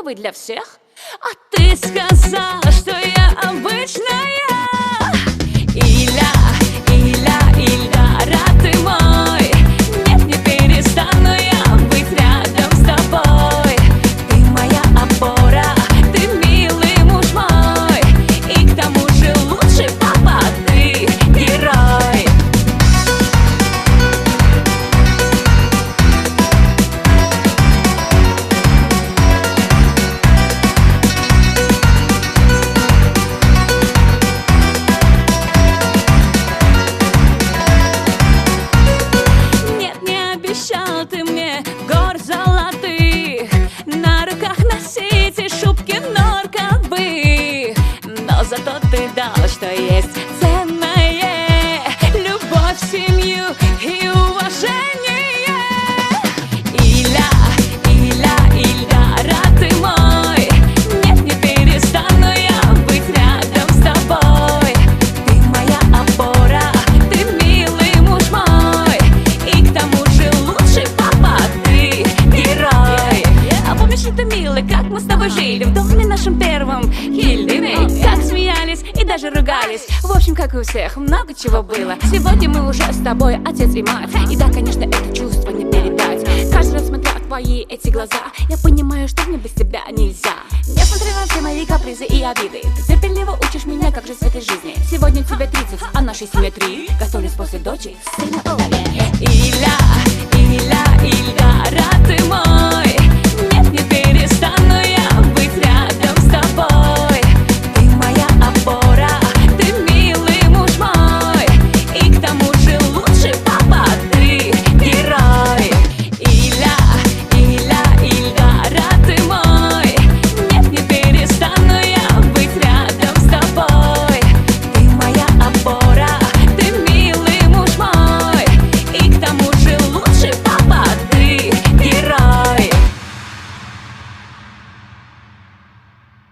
одинаковый для всех. А ты сказал, что я обычная. Иля, Ильдара, ты мой. Нет, не перестану я быть рядом с тобой. Ты моя опора, ты милый муж мой. И к тому же лучший папа, ты герой. Обещал ты мне гор золотых, на руках носить и шубки норковых. Но зато ты дал, что есть ценное: любовь, семью и уважение. Иля, Ильдара, ты мой. Нет, не перестану я быть рядом с тобой. Ты моя опора, ты милый муж мой. И к тому же лучший папа, ты герой. А помнишь, это милый, как мы с тобой жили в доме нашем первом Хильдиме? Как смеялись и даже ругались. В общем, как и у всех, много чего было. Сегодня мы уже с тобой отец и мать. И да, конечно, это чувство не передать. Каждый раз смотря в твои эти глаза, я понимаю, что мне без тебя нельзя. Несмотря на все мои капризы и обиды, ты терпеливо учишь меня, как жить в этой жизни. Сегодня тебе 30, а нашей семье 3. Готовлюсь после дочери сына. Иля, Ильдара, ты мой.